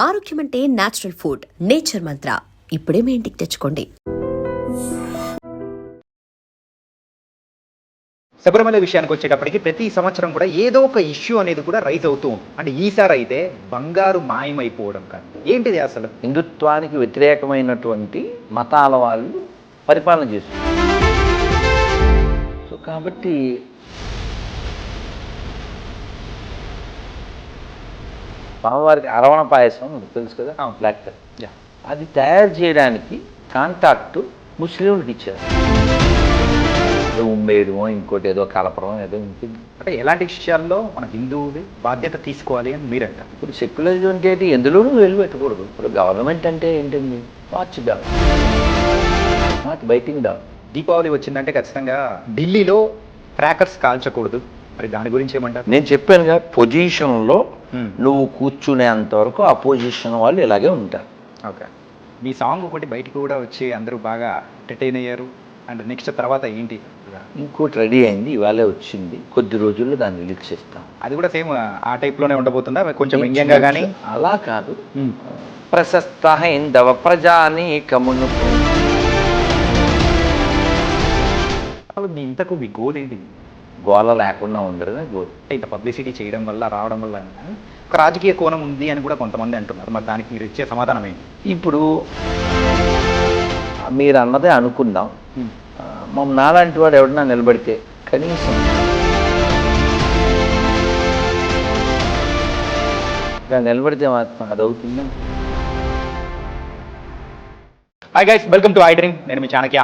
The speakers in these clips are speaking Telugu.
ఆరోగ్యం అంటే నేచురల్ ఫుడ్. నేచర్ మంత్ర ఇప్పుడే మీ ఇంటికి తెచ్చుకోండి. శబరిమల విషయానికి వచ్చేటప్పటికి ప్రతి సంవత్సరం కూడా ఏదో ఒక ఇష్యూ అనేది కూడా రైజ్ అవుతూ ఉంటుంది. అంటే ఈసారి అయితే బంగారు మాయమైపోవడం కానీ ఏంటిది అసలు? హిందుత్వానికి వ్యతిరేకమైనటువంటి మతాల వాళ్ళు పరిపాలన చేస్తున్నారు. సో కాబట్టి స్వామివారికి అరవణ పాయసం తెలుసు కదా, బ్లాక్ కలర్, అది తయారు చేయడానికి కాంటాక్ట్ ముస్లింలకు ఇచ్చారు. ఏదో ఉమ్మేయడమో ఇంకోటి ఏదో కలపడం ఏదో ఉంటుంది. అంటే ఎలాంటి విషయాల్లో మన హిందువులు బాధ్యత తీసుకోవాలి అని మీరంటారు? ఇప్పుడు సెక్యులరిజం అంటే ఎందులోనూ వెళ్ళిపెట్టకూడదు. ఇప్పుడు గవర్నమెంట్ అంటే ఏంటండి, మార్చ్ డాన్, మార్చ్ బైటింగ్ డాన్. దీపావళి వచ్చిందంటే ఖచ్చితంగా ఢిల్లీలో క్రాకర్స్ కాల్చకూడదు. మరి దాని గురించి ఏమంటారు? నేను చెప్పానుగా, పొజిషన్లో నువ్వు కూర్చునేంత వరకు ఆ పొజిషన్ వాళ్ళు ఇలాగే ఉంటారు. ఓకే, మీ సాంగ్ ఒకటి బయటికి కూడా వచ్చి అందరూ బాగా ఎంటర్టైన్ అయ్యారు. అండ్ నెక్స్ట్ తర్వాత ఏంటి? ఇంకోటి రెడీ అయింది, ఇవాళే వచ్చింది, కొద్ది రోజుల్లో దాన్ని రిలీజ్ చేస్తాం. అది కూడా సేమ్ ఆ టైప్లోనే ఉండబోతుందా, కొంచెం వ్యంగ్యంగా? కానీ అలా కాదు, ప్రశస్త హైందవ ప్రజానీకమును. మీ ఇంతకు మీ గోల్ ఏంటి? గోల లేకుండా ఉండడమే గోల్. ఇంత పబ్లిసిటీ చేయడం వల్ల, రావడం వల్ల ఒక రాజకీయ కోణం ఉంది అని కూడా కొంతమంది అంటున్నారు. మరి దానికి మీరు ఇచ్చే సమాధానం ఏంటి? ఇప్పుడు మీరు అన్నదే అనుకుందాం, నాలాంటి వాడు ఎవడన్నా నిలబడితే కనీసం నిలబడితే మాత్రం అది అవుతుందా? Hi guys, welcome to I dream. నేను మీ చాణక్య.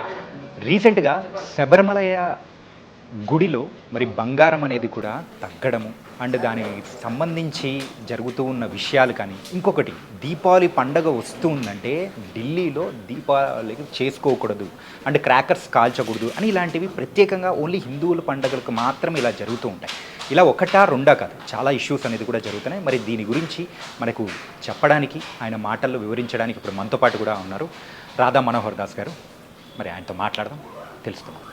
రీసెంట్గా శబరిమలయ గుడిలో మరి బంగారం అనేది కూడా తగ్గడము అండ్ దానికి సంబంధించి జరుగుతూ ఉన్న విషయాలు కానీ, ఇంకొకటి దీపావళి పండగ వస్తూ ఉందంటే ఢిల్లీలో దీపావళికి చేసుకోకూడదు అండ్ క్రాకర్స్ కాల్చకూడదు అని ఇలాంటివి ప్రత్యేకంగా ఓన్లీ హిందువుల పండుగలకు మాత్రం ఇలా జరుగుతూ ఉంటాయి. ఇలా ఒకటా రెండా కాదు, చాలా ఇష్యూస్ అనేది కూడా జరుగుతున్నాయి. మరి దీని గురించి మనకు చెప్పడానికి, ఆయన మాటల్లో వివరించడానికి ఇప్పుడు మనతో పాటు కూడా ఉన్నారు రాధా మనోహర్ దాస్ గారు. మరి ఆయనతో మాట్లాడదాం, తెలుసుకుందాం.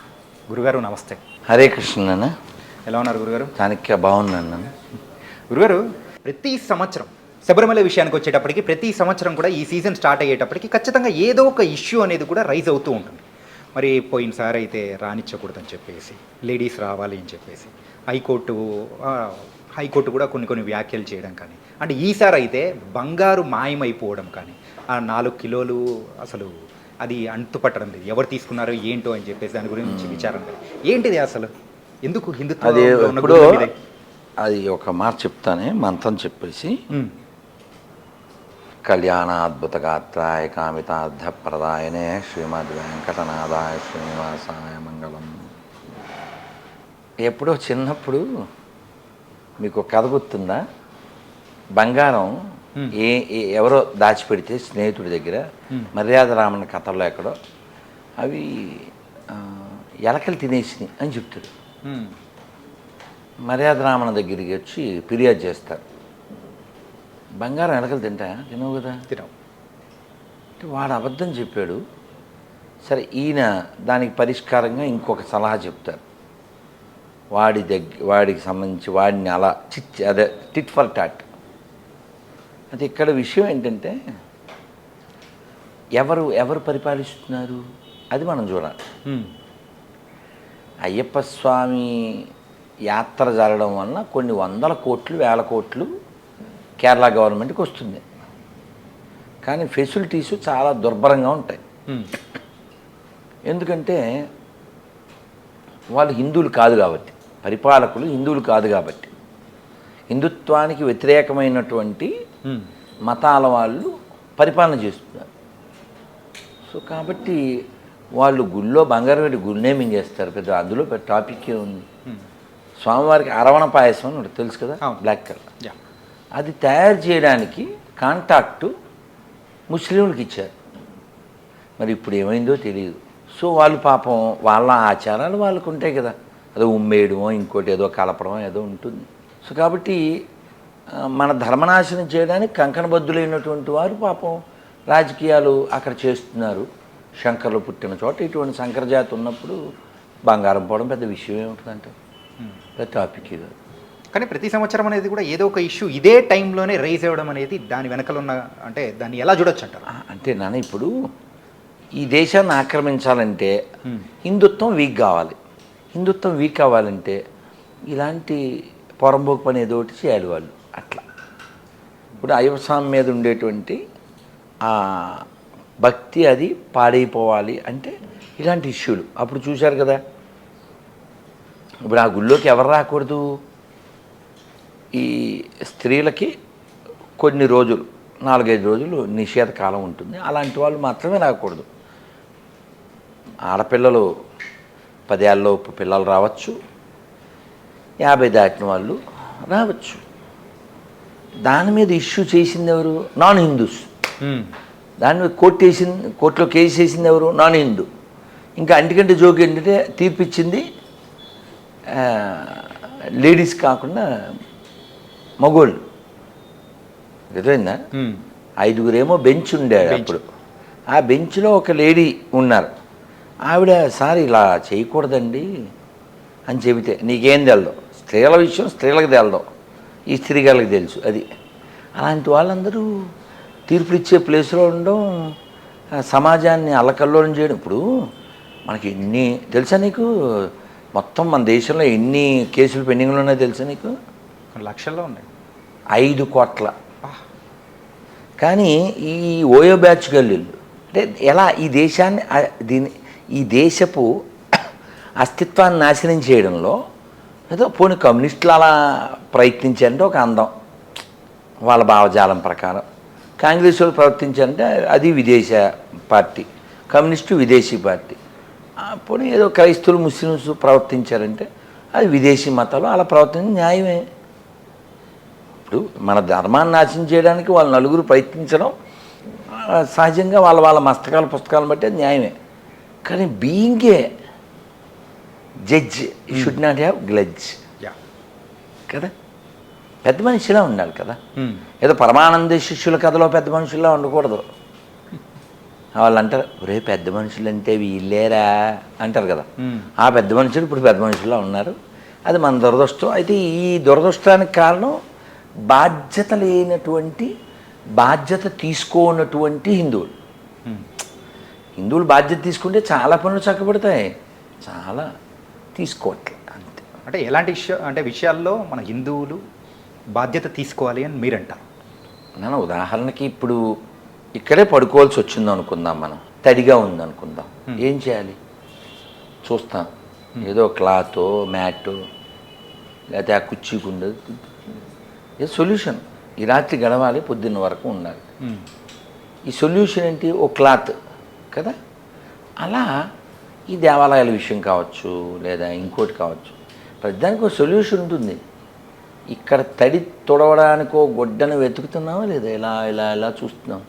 గురుగారు నమస్తే. హరే కృష్ణ. ఎలా ఉన్నారు గురుగారు? చాణక్య బాగున్నాను. గురుగారు, ప్రతి సంవత్సరం శబరిమల విషయానికి వచ్చేటప్పటికి ప్రతి సంవత్సరం కూడా ఈ సీజన్ స్టార్ట్ అయ్యేటప్పటికి ఖచ్చితంగా ఏదో ఒక ఇష్యూ అనేది కూడా రైజ్ అవుతూ ఉంటుంది. మరి పోయినసారి అయితే రానిచ్చకూడదని చెప్పేసి, లేడీస్ రావాలి అని చెప్పేసి హైకోర్టు కూడా కొన్ని వ్యాఖ్యలు చేయడం కానీ, అంటే ఈసారి అయితే బంగారు మాయమైపోవడం కానీ, ఆ 4 కిలోలు అసలు అది అంతుపట్టడం లేదు, ఎవరు తీసుకున్నారో ఏంటో అని చెప్పేసి దాని గురించి విచారం లేదు. ఏంటిది అసలు? ఎందుకు హిందుత్వం అది ఒక మాట చెప్తానే, మంత్రం చెప్పేసి, కళ్యాణాద్భుత గాత్రాయ కామితార్థ ప్రదాయనే శ్రీమద్ వెంకటనాథాయ శ్రీనివాసాయ మంగళం. ఎప్పుడో చిన్నప్పుడు మీకు కథ గుర్తుందా? బంగారం ఎవరో దాచిపెడితే స్నేహితుడి దగ్గర, మర్యాద రామన్న కథల్లో ఎక్కడో, అవి ఎలకలు తినేసినాయి అని చెప్తాడు. మర్యాద రామన్న దగ్గరికి వచ్చి ఫిర్యాదు చేస్తారు. బంగారం ఎలకలు తింటాయా? తినవు కదా. తినవు. వాడు అబద్ధం చెప్పాడు. సరే, ఈయన దానికి పరిష్కారంగా ఇంకొక సలహా చెప్తారు. వాడికి సంబంధించి వాడిని అలా అదే టిట్ ఫర్ టాట్. అది ఇక్కడ విషయం ఏంటంటే, ఎవరు పరిపాలిస్తున్నారు అది మనం చూడాలి. అయ్యప్ప స్వామి యాత్ర జరగడం వలన కొన్ని 100 కోట్లు 1000 కోట్లు కేరళ గవర్నమెంట్కి వస్తుంది. కానీ ఫెసిలిటీస్ చాలా దుర్భరంగా ఉంటాయి. ఎందుకంటే వాళ్ళు హిందువులు కాదు కాబట్టి, పరిపాలకులు హిందువులు కాదు కాబట్టి, హిందుత్వానికి వ్యతిరేకమైనటువంటి మతాల వాళ్ళు పరిపాలన చేస్తున్నారు. సో కాబట్టి వాళ్ళు గుళ్ళో బంగారం పెట్టి గుళ్ళే మింగేస్తారు. పెద్ద అందులో పెద్ద టాపిక్కే ఉంది. స్వామివారికి అరవణ పాయసం అని ఒకటి తెలుసు కదా, బ్లాక్ కలర్, అది తయారు చేయడానికి కాంటాక్టు ముస్లింలకు ఇచ్చారు. మరి ఇప్పుడు ఏమైందో తెలియదు. సో వాళ్ళు పాపం వాళ్ళ ఆచారాలు వాళ్ళకు ఉంటాయి కదా, అదో ఉమ్మేయడమో ఇంకోటి ఏదో కలపడమో ఏదో ఉంటుంది. సో కాబట్టి మన ధర్మనాశనం చేయడానికి కంకణబద్ధులైనటువంటి వారు పాపం రాజకీయాలు అక్కడ చేస్తున్నారు. శంకర్లు పుట్టిన చోట ఇటువంటి శంకరజాతి ఉన్నప్పుడు బంగారం పోవడం పెద్ద విషయం ఏముంటుందంటే పెద్ద టాపిక్ ఇది. కానీ ప్రతి సంవత్సరం అనేది కూడా ఏదో ఒక ఇష్యూ ఇదే టైంలోనే రైజ్ అవ్వడం అనేది దాని వెనకలు ఉన్న అంటే దాన్ని ఎలా చూడొచ్చు అంటారు? అంటే నాన్న ఇప్పుడు ఈ దేశాన్ని ఆక్రమించాలంటే హిందుత్వం వీక్ కావాలి. హిందుత్వం వీక్ కావాలంటే ఇలాంటి పొరంబోకు పని ఏదో ఒకటి చేయాలి వాళ్ళు. అట్లా ఇప్పుడు అయ్యప్పస్వామి మీద ఉండేటువంటి ఆ భక్తి అది పాడైపోవాలి అంటే ఇలాంటి ఇష్యూలు. అప్పుడు చూశారు కదా, ఇప్పుడు ఆ గుళ్ళోకి ఎవరు రాకూడదు? ఈ స్త్రీలకి కొన్ని రోజులు 4-5 రోజులు నిషేధ కాలం ఉంటుంది. అలాంటి వాళ్ళు మాత్రమే రాకూడదు. ఆడపిల్లలు 10 ఏళ్ళలోపు పిల్లలు రావచ్చు, 50 దాటిన వాళ్ళు రావచ్చు. దాని మీద ఇష్యూ చేసింది ఎవరు? Non Hindus. దాని మీద కోర్టులో కేసు వేసింది ఎవరు? నాన్ హిందూ. ఇంకా అంటికంటే జోకి ఏంటంటే తీర్పిచ్చింది లేడీస్ కాకుండా మగోళ్ళు. అర్థమైందా? 5గురేమో బెంచ్ ఉండాడు అప్పుడు. ఆ బెంచ్లో ఒక లేడీ ఉన్నారు. ఆవిడ సార్ ఇలా చేయకూడదండి అని చెబితే నీకేం తెలదు, స్త్రీల విషయం స్త్రీలకు తెలదు, ఈ స్త్రీగాళ్ళకి తెలుసు. అది అలాంటి వాళ్ళందరూ తీర్పులు ఇచ్చే ప్లేస్లో ఉండడం, సమాజాన్ని అల్లకల్లోలం చేయడం. ఇప్పుడు మనకి ఎన్ని తెలుసా నీకు? మొత్తం మన దేశంలో ఎన్ని కేసులు పెండింగ్లో ఉన్నాయో తెలుసా నీకు? లక్షల్లో ఉన్నాయి. 5 కోట్ల. కానీ ఈ ఓయో బ్యాచ్ గల్లీలు అంటే ఎలా ఈ దేశాన్ని ఈ దేశపు అస్తిత్వాన్ని నాశనం చేయడంలో ఏదో పోనీ కమ్యూనిస్టులు అలా ప్రయత్నించారంటే ఒక అందం వాళ్ళ భావజాలం ప్రకారం. కాంగ్రెస్ వాళ్ళు ప్రవర్తించారంటే అది విదేశీ పార్టీ, కమ్యూనిస్టు విదేశీ పార్టీ. పోనీ ఏదో క్రైస్తవులు ముస్లిమ్స్ ప్రవర్తించారంటే అది విదేశీ మతాలు. అలా ప్రవర్తించడం న్యాయమే. ఇప్పుడు మన ధర్మాన్ని నాశనం చేయడానికి వాళ్ళు నలుగురు ప్రయత్నించడం సహజంగా వాళ్ళ మస్తకాల పుస్తకాలను బట్టి న్యాయమే. కానీ being a judge should not have grudge కదా. పెద్ద మనిషిలా ఉండాలి కదా. ఏదో పరమానంద శిష్యుల కథలో పెద్ద మనుషుల్లా ఉండకూడదు. వాళ్ళు అంటారు ఒరే పెద్ద మనుషులు అంటే వీళ్ళేరా అంటారు కదా. ఆ పెద్ద మనుషులు ఇప్పుడు పెద్ద మనుషుల్లా ఉన్నారు. అది మన దురదృష్టం. అయితే ఈ దురదృష్టానికి కారణం బాధ్యత లేనటువంటి, బాధ్యత తీసుకోనటువంటి హిందువులు. హిందువులు బాధ్యత తీసుకుంటే చాలా పనులు చక్కబడతాయి, చాలా తీసుకోవట్లేదు అంతే. అంటే ఎలాంటి విషయాల్లో మన హిందువులు బాధ్యత తీసుకోవాలి అని మీరంటారు? నేను ఉదాహరణకి ఇప్పుడు ఇక్కడే పడుకోవాల్సి వచ్చింది అనుకుందాం, మనం తడిగా ఉంది అనుకుందాం, ఏం చేయాలి? చూస్తాం ఏదో క్లాతో మ్యాటో లేకపోతే ఆ కుర్చీకి ఉండదు, ఏ సొల్యూషన్ ఈ రాత్రి గడవాలి, పొద్దున్న వరకు ఉండాలి. ఈ సొల్యూషన్ ఏంటి? ఓ క్లాత్ కదా. అలా ఈ దేవాలయాల విషయం కావచ్చు లేదా ఇంకోటి కావచ్చు, ప్రతిదానికి ఒక సొల్యూషన్ ఉంటుంది. ఇక్కడ తడి తొడవడానికో గొడ్డను వెతుకుతున్నావా లేదా? ఇలా ఇలా ఇలా చూస్తున్నాం.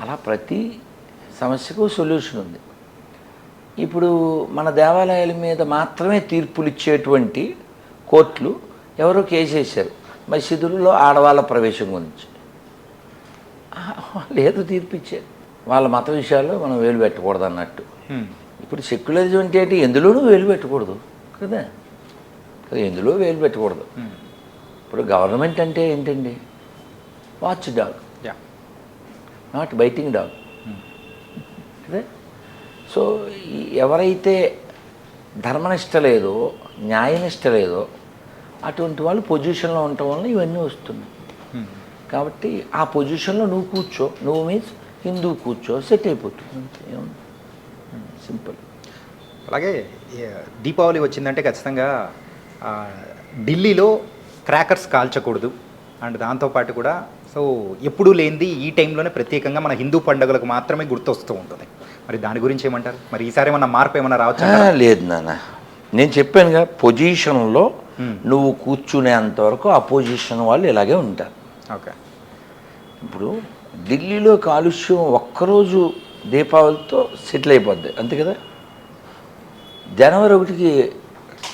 అలా ప్రతి సమస్యకు సొల్యూషన్ ఉంది. ఇప్పుడు మన దేవాలయాల మీద మాత్రమే తీర్పులు ఇచ్చేటువంటి కోర్టులు ఎవరో కేసు వేశారు మసీదులలో ఆడవాళ్ళ ప్రవేశం గురించి. లేదు తీర్పు ఇచ్చారు. వాళ్ళ మత విషయాల్లో మనం వేలు పెట్టకూడదు అన్నట్టు. ఇప్పుడు సెక్యులరిజం అంటే ఏంటి? ఎందులోనూ వేలు పెట్టకూడదు కదా. ఎందులో వేలు పెట్టకూడదు. ఇప్పుడు గవర్నమెంట్ అంటే ఏంటండి? Watch dog, not biting dog కదా. సో ఎవరైతే ధర్మనిష్ట లేదో, న్యాయనిష్ట లేదో అటువంటి వాళ్ళు పొజిషన్లో ఉండటం వల్ల ఇవన్నీ వస్తున్నాయి. కాబట్టి ఆ పొజిషన్లో నువ్వు కూర్చో, నువ్వు మీన్స్ హిందూ కూర్చో, సెట్ అయిపోతుంది అంతే. ఏమన్నా సింపుల్. అలాగే దీపావళి వచ్చిందంటే ఖచ్చితంగా ఢిల్లీలో క్రాకర్స్ కాల్చకూడదు అండ్ దాంతోపాటు కూడా సో ఎప్పుడూ లేనిది ఈ టైంలోనే ప్రత్యేకంగా మన హిందూ పండుగలకు మాత్రమే గుర్తొస్తూ ఉంటుంది. మరి దాని గురించి ఏమంటారు? మరి ఈసారి ఏమన్నా మార్పు ఏమన్నా రావచ్చు? లేదు నాన్న, నేను చెప్పానుగా, పొజిషన్లో నువ్వు కూర్చునేంతవరకు ఆ పొజిషన్ వాళ్ళు ఇలాగే ఉంటారు. ఓకే. ఇప్పుడు ఢిల్లీలో కాలుష్యం ఒక్కరోజు దీపావళితో సెటిల్ అయిపోద్ది అంతే కదా. జనవరి 1కి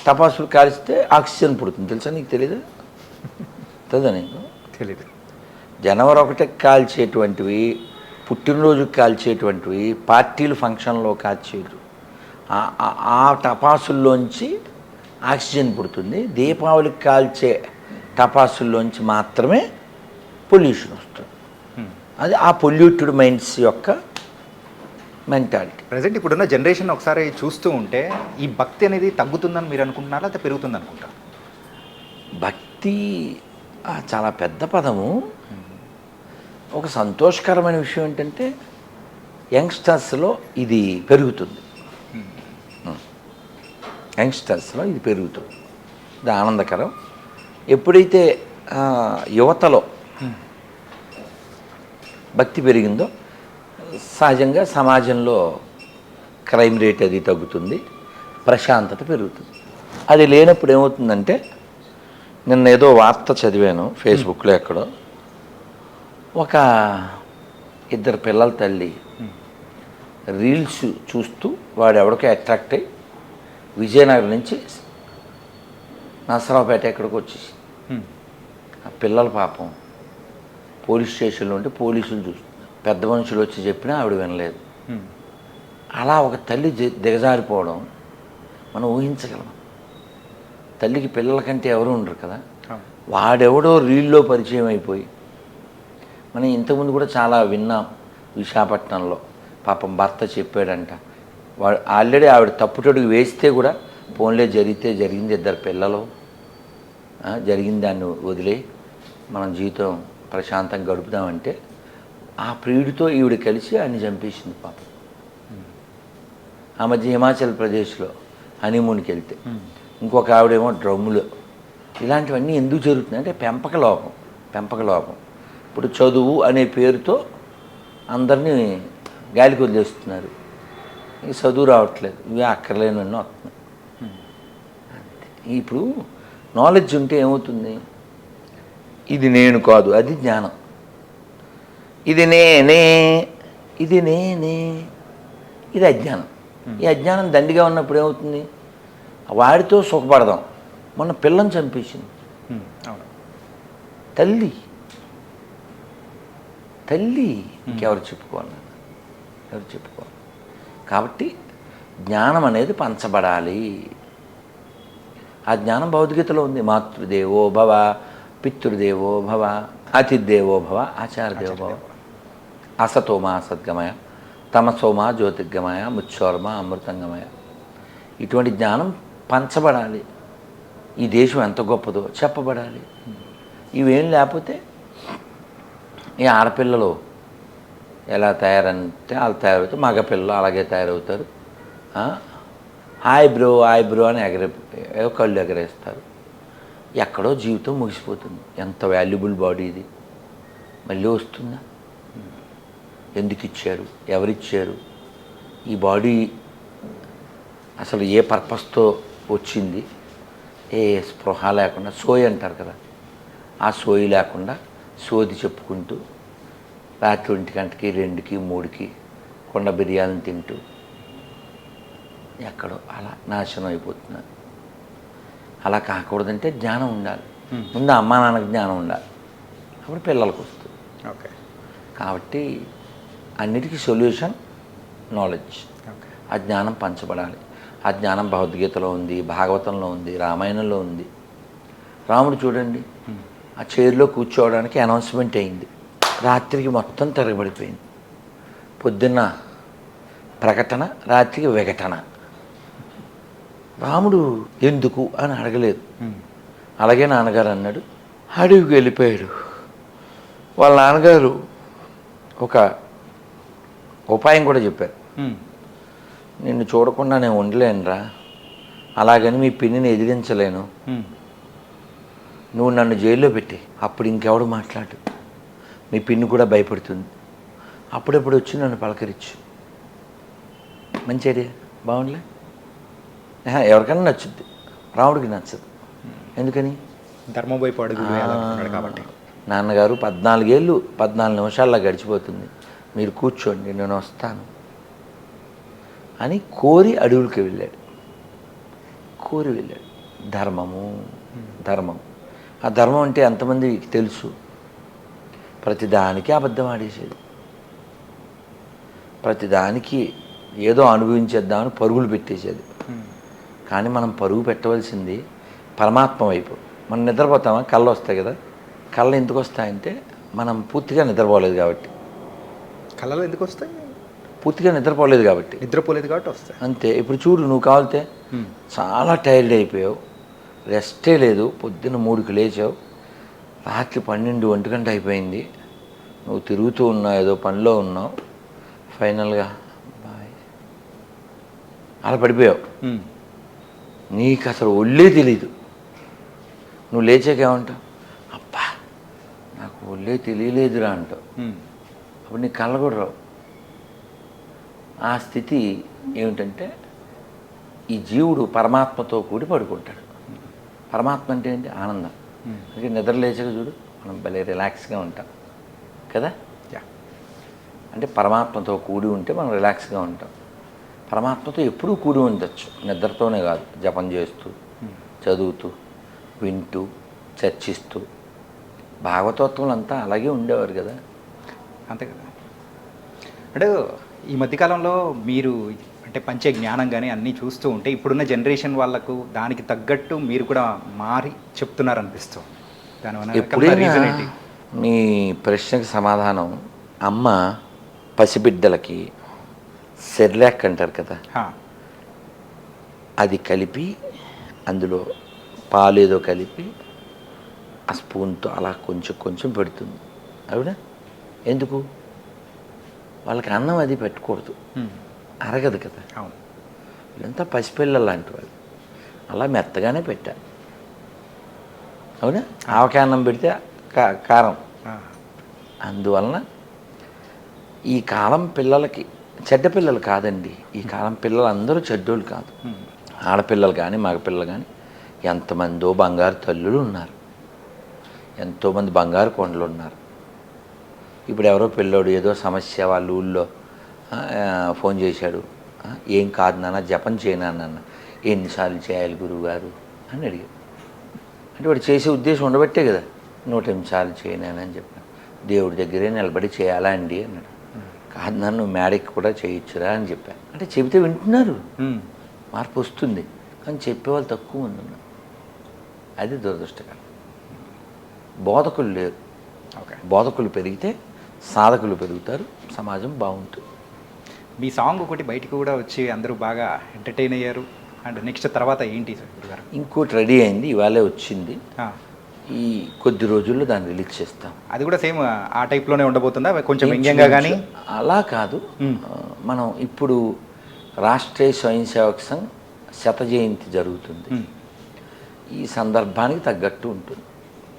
టపాసులు కాల్చితే ఆక్సిజన్ పుడుతుంది, తెలుసా నీకు? తెలీదా? తెలుదా నీకు? తెలీదు. జనవరి 1కి కాల్చేటువంటివి, పుట్టినరోజుకి కాల్చేటువంటివి, పార్టీలు ఫంక్షన్లో కాల్చేటు ఆ టపాసుల్లోంచి ఆక్సిజన్ పుడుతుంది. దీపావళికి కాల్చే టపాసుల్లోంచి మాత్రమే పొల్యూషన్ వస్తుంది. అది ఆ పొల్యూటెడ్ మైండ్స్ యొక్క మెంటాలిటీ. ప్రజెంట్ ఇప్పుడున్న జనరేషన్ ఒకసారి చూస్తూ ఉంటే ఈ భక్తి అనేది తగ్గుతుందని మీరు అనుకుంటున్నారా లేకపోతే పెరుగుతుంది అనుకుంటారా? భక్తి చాలా పెద్ద పదము. ఒక సంతోషకరమైన విషయం ఏంటంటే యంగ్స్టర్స్లో ఇది పెరుగుతుంది. యంగ్స్టర్స్లో ఇది పెరుగుతుంది, ఇది ఆనందకరం. ఎప్పుడైతే యువతలో భక్తి పెరిగిందో సహజంగా సమాజంలో క్రైమ్ రేట్ అది తగ్గుతుంది, ప్రశాంతత పెరుగుతుంది. అది లేనప్పుడు ఏమవుతుందంటే, నిన్న ఏదో వార్త చదివాను ఫేస్బుక్లో ఎక్కడో, ఒక ఇద్దరు పిల్లల తల్లి రీల్స్ చూస్తూ వాడు ఎవరికో అట్రాక్ట్ అయ్యి విజయనగరం నుంచి నరసరావుపేట ఎక్కడికి వచ్చేసి ఆ పిల్లల పాపం పోలీస్ స్టేషన్లో ఉంటే పోలీసులు చూస్తున్నారు. పెద్ద మనుషులు వచ్చి చెప్పినా ఆవిడ వినలేదు. అలా ఒక తల్లి దిగజారిపోవడం మనం ఊహించగలం. తల్లికి పిల్లల కంటే ఎవరు ఉండరు కదా. వాడెవడో రీల్లో పరిచయం అయిపోయి, మనం ఇంతకుముందు కూడా చాలా విన్నాం. విశాఖపట్నంలో పాపం భర్త చెప్పాడంట, వాడు ఆల్రెడీ ఆవిడ తప్పుటడుగు వేస్తే కూడా ఫోన్లే జరిగితే జరిగింది, ఇద్దరు పిల్లలు జరిగింది, దాన్ని వదిలే మనం జీవితం ప్రశాంతంగా గడుపుదామంటే ఆ ప్రియుడితో ఈవిడ కలిసి ఆయన్ని చంపేసింది పాపం. ఆ మధ్య హిమాచల్ ప్రదేశ్లో హనీమూన్కి వెళ్తే ఇంకొక ఆవిడేమో డ్రమ్ములు. ఇలాంటివన్నీ ఎందుకు జరుగుతున్నాయి అంటే పెంపక లోపం. ఇప్పుడు చదువు అనే పేరుతో అందరినీ గాలికి వదిలేస్తున్నారు. ఈ చదువు రావట్లేదు, ఇవి అక్కర్లేనన్నీ వస్తున్నాయి. ఇప్పుడు నాలెడ్జ్ ఉంటే ఏమవుతుంది, ఇది నేను కాదు, అది జ్ఞానం. ఇది నేనే, ఇది అజ్ఞానం. ఈ అజ్ఞానం దండిగా ఉన్నప్పుడు ఏమవుతుంది, వాడితో సుఖపడదాం. మొన్న పిల్లని చంపేసింది తల్లి. ఇంకెవరు చెప్పుకోవాలి? కాబట్టి జ్ఞానం అనేది పంచబడాలి. ఆ జ్ఞానం భౌతికతలో ఉంది. మాతృదేవో భవ, పితృదేవో భవ, అతిథిదేవో భవ, ఆచార్యదేవో భవ. అసతోమా సద్గమయ, తమసోమా జ్యోతిర్గమయ, ముచ్చోర్మ అమృతంగమయ. ఇటువంటి జ్ఞానం పంచబడాలి. ఈ దేశం ఎంత గొప్పదో చెప్పబడాలి. ఇవేం లేకపోతే ఈ ఆడపిల్లలు ఎలా తయారంటే వాళ్ళు తయారవుతారు, మగపిల్లలు అలాగే తయారవుతారు. హాయ్ బ్రో అని కళ్ళు ఎగరేస్తారు. ఎక్కడో జీవితం ముగిసిపోతుంది. ఎంత వాల్యుబుల్ బాడీ ఇది, మళ్ళీ వస్తుందా? ఎందుకు ఇచ్చారు, ఎవరిచ్చారు? ఈ బాడీ అసలు ఏ పర్పస్తో వచ్చింది? ఏ స్పృహ లేకుండా, సోయి అంటారు కదా, ఆ సోయి లేకుండా సోది చెప్పుకుంటూ రాత్రి 1 గంటకి 2కి 3కి కొండ బిర్యానీ తింటూ ఎక్కడో అలా నాశనం అయిపోతున్నారు. అలా కాకూడదంటే జ్ఞానం ఉండాలి. ముందు అమ్మా నాన్నకి జ్ఞానం ఉండాలి, అప్పుడు పిల్లలకు వస్తుంది. ఓకే. కాబట్టి అన్నిటికీ సొల్యూషన్ నాలెడ్జ్. ఆ జ్ఞానం పంచబడాలి. ఆ జ్ఞానం భగవద్గీతలో ఉంది, భాగవతంలో ఉంది, రామాయణంలో ఉంది. రాముడు చూడండి, ఆ చైర్లో కూర్చోవడానికి అనౌన్స్మెంట్ అయింది, రాత్రికి మొత్తం తిరగబడిపోయింది. పొద్దున్న ప్రకటన, రాత్రికి విఘటన. రాముడు ఎందుకు అని అడగలేదు. అలాగే నాన్నగారు అన్నాడు, అడవికి వెళ్ళిపోయాడు. వాళ్ళ నాన్నగారు ఒక ఉపాయం కూడా చెప్పారు, నిన్ను చూడకుండా నేను ఉండలేనురా, అలాగని మీ పిన్నిని ఎదిరించలేను, నువ్వు నన్ను జైల్లో పెట్టి అప్పుడు ఇంకెవడు మాట్లాడు, మీ పిన్ని కూడా భయపడుతుంది, అప్పుడప్పుడు వచ్చి నన్ను పలకరించు. మంచి ఐడియా, బాగుండలే? ఎవరికైనా నచ్చుద్ది, రాముడికి నచ్చదు. ఎందుకని? ధర్మం వైపు అడుగు వేయాలనుకున్నాడు కాబట్టి. నాన్నగారు 14 ఏళ్ళు 14 నిమిషాల్లో గడిచిపోతుంది, మీరు కూర్చోండి నేను వస్తాను అని కోరి అడవులకి వెళ్ళాడు. ధర్మం. ఆ ధర్మం అంటే ఎంతమందికి తెలుసు? ప్రతిదానికి అబద్ధం ఆడేసేది, ప్రతిదానికి ఏదో అనుభవించేద్దామని పరుగులు పెట్టేసేది. కానీ మనం పరుగు పెట్టవలసింది పరమాత్మ వైపు. మనం నిద్రపోతామా, కళ్ళు వస్తాయి కదా. కళ్ళు ఎందుకు వస్తాయంటే మనం పూర్తిగా నిద్రపోలేదు కాబట్టి. కళలు ఎందుకు వస్తాయి? పూర్తిగా నిద్రపోలేదు కాబట్టి. నిద్రపోలేదు కాబట్టి వస్తాయి అంతే. ఇప్పుడు చూడు, నువ్వు కావాలితే చాలా టైర్డ్ అయిపోయావు, రెస్టే లేదు, పొద్దున్న 3కి లేచావు, రాత్రి 12, 1 గంట అయిపోయింది, నువ్వు తిరుగుతూ ఉన్నావు, ఏదో పనిలో ఉన్నావు, ఫైనల్గా బాయ్ అలా పడిపోయావు. నీకు అసలు ఒళ్ళే తెలీదు. నువ్వు లేచాకేమంటావు? అబ్బా నాకు ఒళ్ళే తెలియలేదురా అంటావు. అప్పుడు నీకు కళ్ళ కూడా రావు. ఆ స్థితి ఏమిటంటే ఈ జీవుడు పరమాత్మతో కూడి పడుకుంటాడు. పరమాత్మ అంటే ఏంటి? ఆనందం. అందుకే నిద్ర లేచాక చూడు మనం భలే రిలాక్స్గా ఉంటాం కదా. అంటే పరమాత్మతో కూడి ఉంటే మనం రిలాక్స్గా ఉంటాం. పరమాత్మతో ఎప్పుడూ కూడి ఉండొచ్చు, నిద్రతోనే కాదు, జపం చేస్తూ, చదువుతూ, వింటూ, చర్చిస్తూ. భాగవతోత్వం అంతా అలాగే ఉండేవారు కదా. అంతే కదా. అంటే ఈ మధ్యకాలంలో మీరు అంటే పంచే జ్ఞానం కానీ అన్నీ చూస్తూ ఉంటే ఇప్పుడున్న జనరేషన్ వాళ్ళకు దానికి తగ్గట్టు మీరు కూడా మారి చెప్తున్నారనిపిస్తూ, దానివల్ల ఎప్పుడైనా రీజన్ ఏంటి? మీ ప్రశ్నకి సమాధానం, అమ్మ పసిబిడ్డలకి సెర్లాక్ అంటారు కదా, అది కలిపి అందులో పాలు ఏదో కలిపి ఆ స్పూన్తో అలా కొంచెం కొంచెం పెడుతుంది. అవునా? ఎందుకు? వాళ్ళకి అన్నం అది పెట్టకూడదు, అరగదు కదా. అవును. వీళ్ళంతా పసిపిల్లలు లాంటి వాళ్ళు, అలా మెత్తగానే పెట్టారు. అవునా? ఆవకాయ అన్నం పెడితే కారం. అందువలన ఈ కాలం పిల్లలకి, చెడ్డ పిల్లలు కాదండి, ఈ కాలం పిల్లలు అందరూ చెడ్డోళ్ళు కాదు. ఆడపిల్లలు కానీ మగపిల్లలు కానీ ఎంతమందో బంగారు తల్లులు ఉన్నారు, ఎంతోమంది బంగారు కొండలు ఉన్నారు. ఇప్పుడు ఎవరో పిల్లోడు ఏదో సమస్య వాళ్ళ ఊళ్ళో ఫోన్ చేశాడు, ఏం కాదు నాన్న జపం చేయనా నాన్న, ఎన్నిసార్లు చేయాలి గురువుగారు అని అడిగాడు. అంటే వాడు చేసే ఉద్దేశం ఉండబట్టే కదా 108 సార్లు చేయనానని చెప్పాను. దేవుడి దగ్గరే నిలబడి చేయాలా అండి అన్నాడు. కాదు నన్ను మేడకి కూడా చేయొచ్చురా అని చెప్పాను. అంటే చెబితే వింటున్నారు, మార్పు వస్తుంది, కానీ చెప్పేవాళ్ళు తక్కువ మంది ఉన్నారు. అది దురదృష్టకరం. బోధకులు లేరు. బోధకులు పెరిగితే సాధకులు పెరుగుతారు, సమాజం బాగుంటుంది. మీ సాంగ్ ఒకటి బయటికి కూడా వచ్చి అందరూ బాగా ఎంటర్టైన్ అయ్యారు. అండ్ నెక్స్ట్ తర్వాత ఏంటి సార్ గురుగారు? ఇంకోటి రెడీ అయింది, ఇవాళే వచ్చింది. ఈ కొద్ది రోజుల్లో దాన్ని రిలీజ్ చేస్తాం. అది కూడా సేమ్ ఆ టైప్లోనే ఉండబోతుందా, కొంచెం వ్యంగ్యంగా కానీ? అలా కాదు. మనం ఇప్పుడు రాష్ట్రీయ స్వయం సేవక్ సంఘ్ 100వ జయంతి జరుగుతుంది. ఈ సందర్భానికి తగ్గట్టు ఉంటుంది.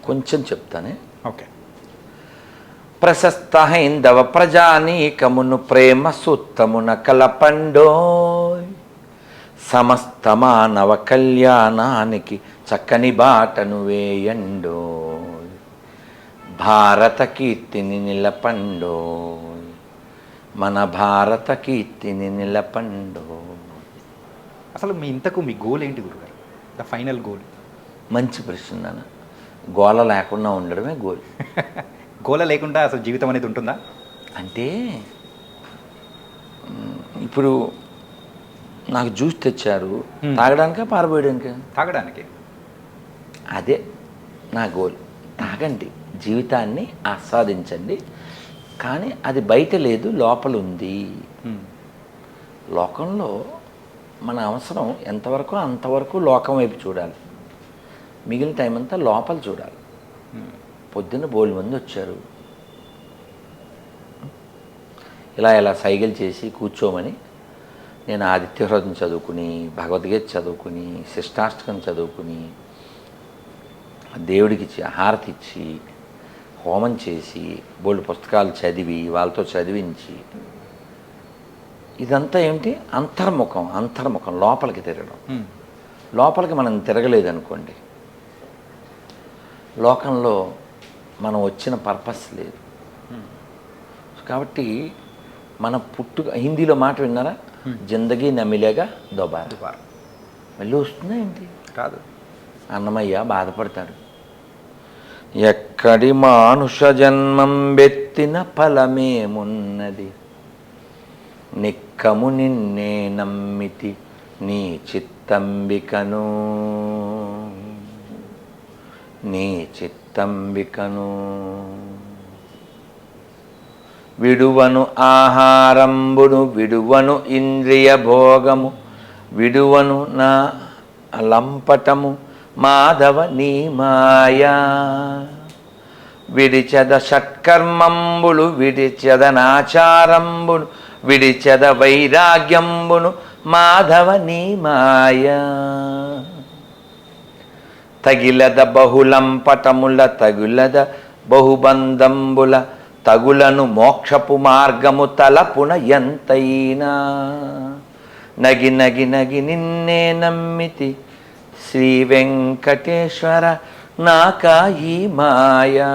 కొంచెం చెప్తానే. ఓకే. ప్రశస్త హైందవ ప్రజానీకమును ప్రేమ సూత్తమున కలపండోయ్, సమస్త మానవ కళ్యాణానికి చక్కని బాటను వేయండోయ్, భారత కీర్తిని నిలపండోయ్, మన భారత కీర్తిని నిలపండోయ్. అసలు ఇంతకు మీ గోల్ ఏంటి గురుగారు? The final goal? మంచి ప్రశ్న నాన్న. గోల లేకుండా ఉండడమే గోల్. గోల లేకుండా అసలు జీవితం అనేది ఉంటుందా? అంటే ఇప్పుడు నాకు జ్యూస్ తెచ్చారు, తాగడానికా పారబోయడానికా? తాగడానికి. అదే నా గోల్. తాగండి, జీవితాన్ని ఆస్వాదించండి, కానీ అది బయట లేదు, లోపల ఉంది. లోకంలో మన అవసరం ఎంతవరకు అంతవరకు లోకం వైపు చూడాలి, మిగిలిన టైం అంతా లోపల చూడాలి. పొద్దున్న బోల్డ్ మంది వచ్చారు, ఇలా సైకిల్ చేసి కూర్చోమని నేను ఆదిత్య హృదయం చదువుకుని, భగవద్గీత చదువుకుని, శిష్టాష్టకం చదువుకుని, దేవుడికి హారతి ఇచ్చి, హోమం చేసి, బోల్డ్ పుస్తకాలు చదివి, వాళ్ళతో చదివించి, ఇదంతా ఏమిటి? అంతర్ముఖం, లోపలికి తిరగడం. లోపలికి మనం తిరగలేదనుకోండి, లోకంలో మనం వచ్చిన పర్పస్ లేదు. కాబట్టి మన పుట్టుక, హిందీలో మాట విన్నారా? జిందగీ నమిలేగా దోబారా. మళ్ళీ వస్తుందా ఏంటి? కాదు. అన్నమయ్య బాధపడతాడు, ఎక్కడి మానుష జన్మం బెత్తిన ఫలమేమున్నది, నిక్కము నిన్నే నమ్మితి నీ చిత్తంబికను విడువను ఆహారంబును విడువను ఇంద్రియ భోగము విడువను నా లంపటము మాధవ నీ మాయా విడిచెద షట్కర్మంబులు విడిచెద నాచారంబును విడిచెద వైరాగ్యంబును మాధవ నీ మాయా తగిలద బహుళంపటముల తగులద బహుబంధంబుల తగులను మోక్షపు మార్గము తలపున ఎంతైనా నగి నగి నగి నిన్నే నమ్మితి శ్రీ వెంకటేశ్వర నాకా ఈ మాయా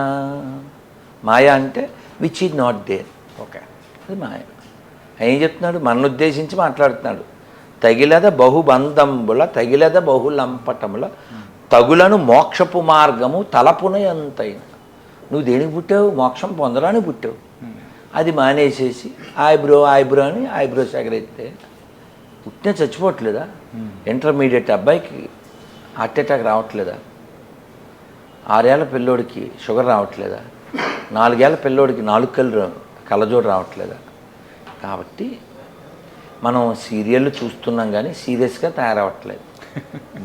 అంటే which is not there. Okay, అది మాయ. ఏం చెప్తున్నాడు? మన ఉద్దేశించి మాట్లాడుతున్నాడు. తగిలద బహుబంధంబుల తగిలద బహుళంపటముల తగులను మోక్షపు మార్గము తలపున ఎంతైనా. నువ్వు దేనికి పుట్టావు? మోక్షం పొందడానికి పుట్టావు. అది మానేసేసి ఐబ్రో అని ఐబ్రోస్ ఎగరైతే పుట్టిన చచ్చిపోవట్లేదా? ఇంటర్మీడియట్ అబ్బాయికి హార్ట్ అటాక్ రావట్లేదా? 6 ఏళ్ల పిల్లోడికి షుగర్ రావట్లేదా? 4 ఏళ్ల పిల్లోడికి 4 కళ్ళజోడు రావట్లేదా? కాబట్టి మనం సీరియళ్ళు చూస్తున్నాం కానీ సీరియస్గా తయారవట్లేదు.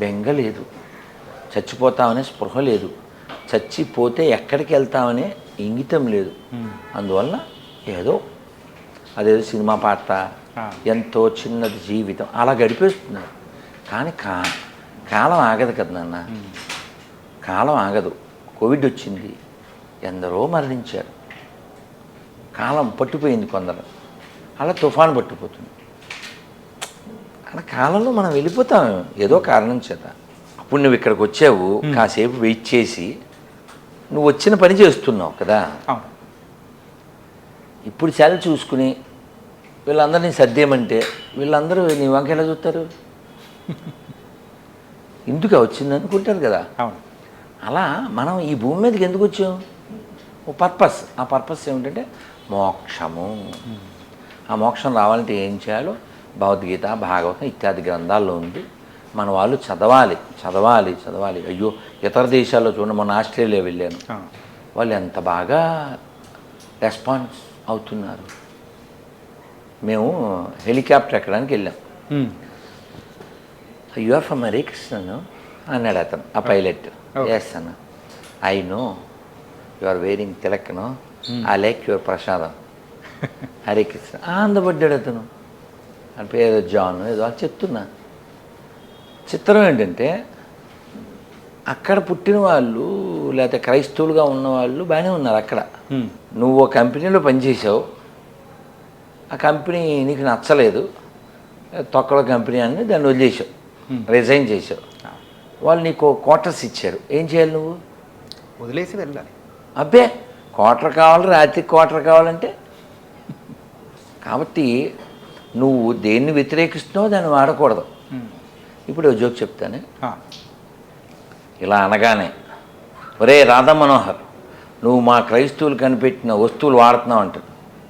బెంగ లేదు, చచ్చిపోతామనే స్పృహ లేదు, చచ్చిపోతే ఎక్కడికి వెళ్తామనే ఇంగితం లేదు. అందువల్ల ఏదో అదేదో సినిమా పాట, ఎంతో చిన్నది జీవితం అలా గడిపేస్తున్నారు. కానీ కాలం ఆగదు కదా నాన్న, కాలం ఆగదు. కోవిడ్ వచ్చింది, ఎందరో మరణించారు, కాలం పట్టిపోయింది కొందరు, అలా తుఫాను పట్టిపోతుంది. అలా కాలంలో మనం వెళ్ళిపోతాం ఏదో కారణం చేత. అప్పుడు నువ్వు ఇక్కడికి వచ్చావు, కాసేపు వెయిట్ చేసి నువ్వు వచ్చిన పని చేస్తున్నావు కదా. ఇప్పుడు సెలవు చూసుకుని వీళ్ళందరినీ సర్దేయమంటే వీళ్ళందరూ నీ వంక ఎలా చూస్తారు? ఎందుకు వచ్చింది అనుకుంటారు కదా. అలా మనం ఈ భూమి మీదకి ఎందుకు వచ్చాం? ఓ పర్పస్. ఆ పర్పస్ ఏమిటంటే మోక్షము. ఆ మోక్షం రావాలంటే ఏం చేయాలో భగవద్గీత, భాగవతం ఇత్యాది గ్రంథాల్లో ఉంది. మన వాళ్ళు చదవాలి. అయ్యో, ఇతర దేశాల్లో చూడండి, మన ఆస్ట్రేలియా వెళ్ళాను, వాళ్ళు ఎంత బాగా రెస్పాన్స్ అవుతున్నారు. మేము హెలికాప్టర్ ఎక్కడానికి వెళ్ళాం. You are from Hare Krishna అన్నాడు అతను, ఆ పైలట్. ఎస్ అన్న, I know you are wearing తిలక్ను, I like your prasadam, Hare Krishna. ఆనందపడ్డాడు అతను. అని పేరు జాన్ ఏదో అని చెప్తున్నా. చిత్రం ఏంటంటే అక్కడ పుట్టిన వాళ్ళు లేకపోతే క్రైస్తవులుగా ఉన్నవాళ్ళు బాగానే ఉన్నారు అక్కడ. నువ్వు ఒక కంపెనీలో పనిచేసావు, ఆ కంపెనీ నీకు నచ్చలేదు, తొక్కల కంపెనీ అని దాన్ని వదిలేసావు, రిజైన్ చేసావు. వాళ్ళు నీకు క్వార్టర్స్ ఇచ్చారు, ఏం చేయాలి? నువ్వు వదిలేసి వెళ్ళాలి. అబ్బే, క్వార్టర్ కావాలి, రాత్రికి క్వార్టర్ కావాలంటే. కాబట్టి నువ్వు దేన్ని వ్యతిరేకిస్తున్నావో దాన్ని వాడకూడదు. ఇప్పుడు జోక్ చెప్తానే. ఇలా అనగానే, ఒరే రాధా మనోహర్, నువ్వు మా క్రైస్తవులు కనిపెట్టిన వస్తువులు వాడుతున్నావు అంటాడు.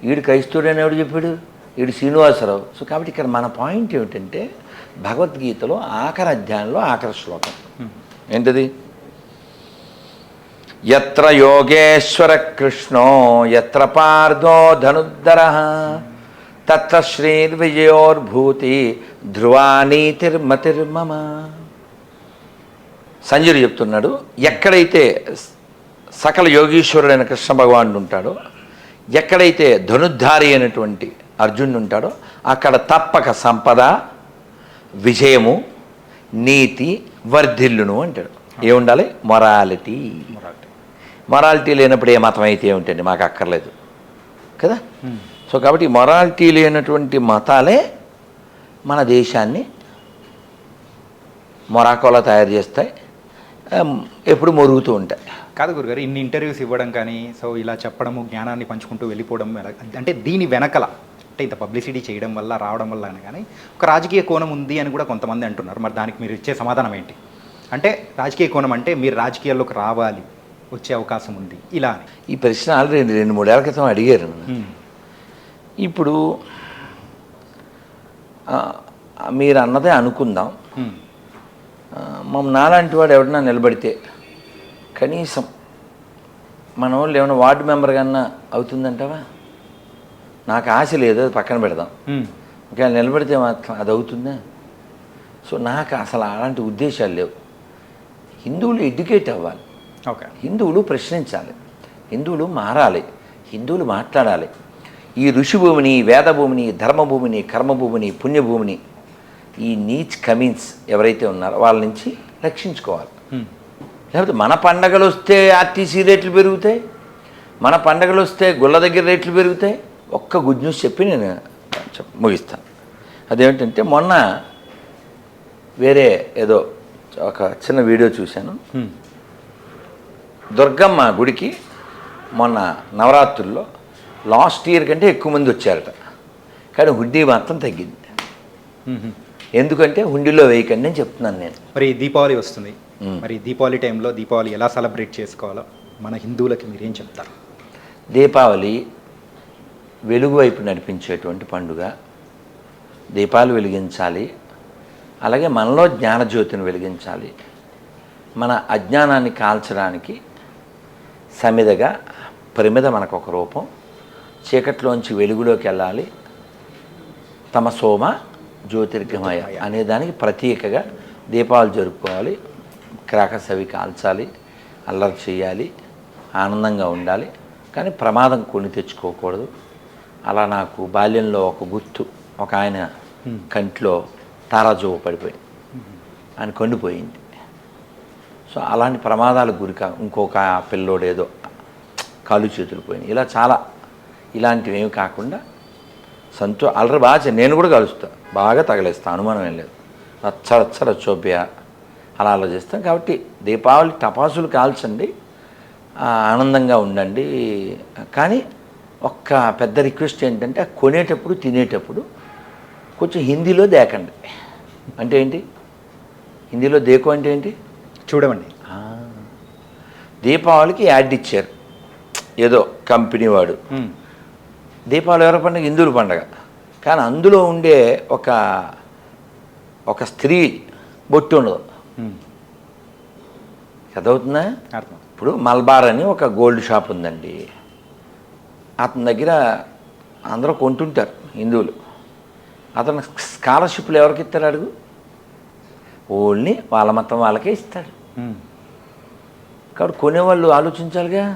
ఈడు క్రైస్తవుడు అని ఎవడు చెప్పాడు? ఈడు శ్రీనివాసరావు. సో కాబట్టి ఇక్కడ మన పాయింట్ ఏమిటంటే భగవద్గీతలో ఆఖరి అధ్యాయంలో ఆఖరి శ్లోకం ఏంటది? యత్ర యోగేశ్వర కృష్ణో యత్ర పార్థో ధనుద్ధరః తత్ర శ్రీర్విజయోర్భూతి ధ్రువానీతిర్మతిర్మమ. సంజయుడు చెప్తున్నాడు, ఎక్కడైతే సకల యోగీశ్వరుడైన కృష్ణ భగవానుడు ఉంటాడో, ఎక్కడైతే ధనుద్ధారి అయినటువంటి అర్జునుడు ఉంటాడో, అక్కడ తప్పక సంపద, విజయము, నీతి వర్ధిల్లును అంటాడు. ఏముండాలి? మొరాలిటీ. మొరాలిటీ లేనప్పుడు ఏ మతం అయితే ఏమిటండి, మాకు అక్కర్లేదు కదా. సో కాబట్టి మొరాలిటీ లేనటువంటి మతాలే మన దేశాన్ని మొరాకోలా తయారు చేస్తాయి, ఎప్పుడు మొరుగుతూ ఉంటాయి. కాదు గురుగారు, ఇన్ని ఇంటర్వ్యూస్ ఇవ్వడం కానీ, సో ఇలా చెప్పడము, జ్ఞానాన్ని పంచుకుంటూ వెళ్ళిపోవడం అంటే దీని వెనకల అంటే ఇంత పబ్లిసిటీ చేయడం వల్ల, రావడం వల్ల అని కానీ ఒక రాజకీయ కోణం ఉంది అని కూడా కొంతమంది అంటున్నారు. మరి దానికి మీరు ఇచ్చే సమాధానం ఏంటి? అంటే రాజకీయ కోణం అంటే మీరు రాజకీయాల్లోకి రావాలి, వచ్చే అవకాశం ఉంది ఇలా అని. ఈ ప్రశ్న ఆల్రెడీ 2-3 ఏళ్ల క్రితం అడిగారు. ఇప్పుడు మీరు అన్నదే అనుకుందాం. నాలాంటి వాడు ఎవడన్నా నిలబడితే కనీసం మన వాళ్ళు ఏమైనా వార్డు మెంబర్ కన్నా అవుతుందంటావా? నాకు ఆశ లేదు, అది పక్కన పెడదాం. ఒకవేళ నిలబడితే మాత్రం అది అవుతుందా? సో నాకు అసలు అలాంటి ఉద్దేశాలు లేవు. హిందువులు ఎడ్యుకేట్ అవ్వాలి, హిందువులు ప్రశ్నించాలి, హిందువులు మారాలి, హిందువులు మాట్లాడాలి. ఈ ఋషిభూమిని, వేదభూమిని, ధర్మభూమిని, కర్మభూమిని, పుణ్యభూమిని, ఈ నీచ్ కమీన్స్ ఎవరైతే ఉన్నారో వాళ్ళ నుంచి రక్షించుకోవాలి. లేకపోతే మన పండగలు వస్తే ఆర్టీసీ రేట్లు పెరుగుతాయి, మన పండగలు వస్తే గుళ్ళ దగ్గర రేట్లు పెరుగుతాయి. ఒక్క గుడ్ న్యూస్ చెప్పి నేను ముగిస్తాను. అదేమిటంటే మొన్న వేరే ఏదో ఒక చిన్న వీడియో చూశాను. దుర్గమ్మ గుడికి మొన్న నవరాత్రుల్లో లాస్ట్ ఇయర్ కంటే ఎక్కువ మంది వచ్చారట, కానీ హుండీ మాత్రం తగ్గింది. ఎందుకంటే హుండీలో వేయకండి అని చెప్తున్నాను నేను. మరి దీపావళి వస్తుంది, మరి దీపావళి టైంలో దీపావళి ఎలా సెలబ్రేట్ చేసుకోవాలో మన హిందువులకి మీరేం చెప్తారు? దీపావళి వెలుగు వైపు నడిపించేటువంటి పండుగ. దీపాలు వెలిగించాలి, అలాగే మనలో జ్ఞానజ్యోతిని వెలిగించాలి. మన అజ్ఞానాన్ని కాల్చడానికి సమిదగా ప్రమిద మనకు ఒక రూపం. చీకట్లోంచి వెలుగులోకి వెళ్ళాలి. తమసోమ జ్యోతిర్గమయ అనే దానికి ప్రతీకగా దీపావళి జరుపుకోవాలి. క్రాకర్స్ అవి కాల్చాలి, అల్లరి చేయాలి, ఆనందంగా ఉండాలి, కానీ ప్రమాదం కొని తెచ్చుకోకూడదు. అలా నాకు బాల్యంలో ఒక గుర్తు, ఒక ఆయన కంట్లో తారాజువ్వ పడిపోయింది, ఆయన కొండిపోయింది. సో అలాంటి ప్రమాదాలకు గురిక ఇంకొక పిల్లోడేదో కాలు చేతులు పోయినాయి. ఇలా చాలా ఇలాంటివి ఏమి కాకుండా అల్లరి బాగా నేను కూడా కలుస్తాను, బాగా తగలేస్తాను, అనుమానం ఏం లేదు. రచ్చ చోపియా అలా చేస్తాం. కాబట్టి దీపావళి టపాసులు కాల్చండి, ఆనందంగా ఉండండి. కానీ ఒక్క పెద్ద రిక్వెస్ట్ ఏంటంటే కొనేటప్పుడు తినేటప్పుడు కొంచెం హిందీలో దేకండి. అంటే ఏంటి హిందీలో దేకు అంటే ఏంటి చూడమండి. దీపావళికి యాడ్ ఇచ్చారు ఏదో కంపెనీ వాడు. దీపావళి ఎవరి పండుగ? హిందువుల పండుగ. కానీ అందులో ఉండే ఒక స్త్రీ బొట్టు ఉండదు. చదవుతుందా? ఇప్పుడు మల్బార్ అని ఒక గోల్డ్ షాప్ ఉందండి, అతని దగ్గర అందరూ కొంటుంటారు హిందువులు. అతను స్కాలర్షిప్లు ఎవరికి ఇస్తారు అడుగు? ఓన్లీ వాళ్ళ మతం వాళ్ళకే ఇస్తాడు. కాబట్టి కొనేవాళ్ళు ఆలోచించాలిగా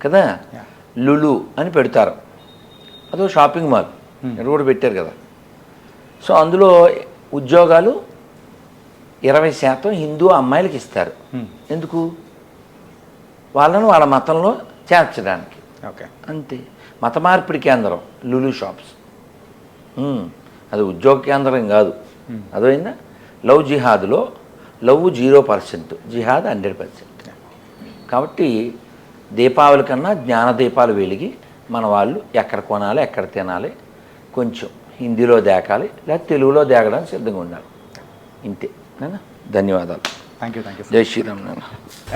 కదా. లులు అని పెడతారు, అదో షాపింగ్ మాల్ ఇక్కడ కూడా పెట్టారు కదా. సో అందులో ఉద్యోగాలు 20% హిందూ అమ్మాయిలకి ఇస్తారు. ఎందుకు? వాళ్ళను వాళ్ళ మతంలో చేర్చడానికి. అంతే. మత మార్పిడి కేంద్రం లులు షాప్స్. అది ఉద్యోగ కేంద్రం కాదు. అదైందా? లవ్ జిహాద్లో లవ్ 0%, జిహాద్ 100%. కాబట్టి దీపావళి కన్నా జ్ఞాన దీపాలు వెలిగి మన వాళ్ళు ఎక్కడ కొనాలి, ఎక్కడ తినాలి, కొంచెం హిందీలో దేకాలి, లేదా తెలుగులో దేకడానికి సిద్ధంగా ఉండాలి. ఇంతే. ధన్యవాదాలు. Thank you. జై Sriram.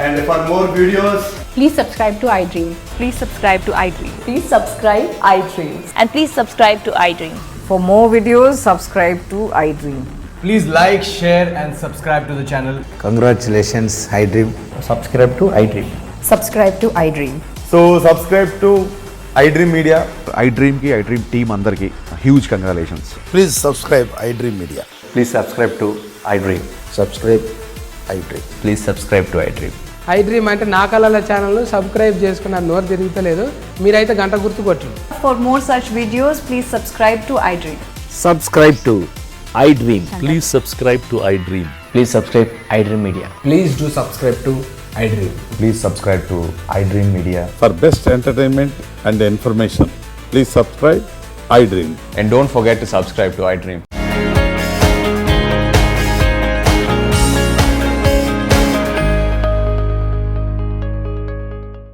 And for more videos, Please subscribe to iDream. Please subscribe to iDream. Please subscribe iDream. And please subscribe to iDream. For more videos, subscribe to iDream. please like, share and subscribe to the channel. Congratulations, iDream. Subscribe to iDream. Subscribe to iDream. So subscribe to iDream Media. iDream ki iDream team andarki huge congratulations. Please subscribe iDream Media. Please subscribe to iDream. Subscribe iDream. Please subscribe to iDream. iDream అంటే నా కళల ఛానల్ సబ్స్క్రైబ్ చేసుకున్న నోరు తిరుగుతలేదు, మీరైతే గంట గుర్తు కొట్టండి. For more such videos, please subscribe to iDream. Subscribe to iDream. Please subscribe to iDream. Please subscribe iDream Media. Please do subscribe to iDream. Please subscribe to iDream Media. For best entertainment and information, please subscribe iDream. And don't forget to subscribe to iDream.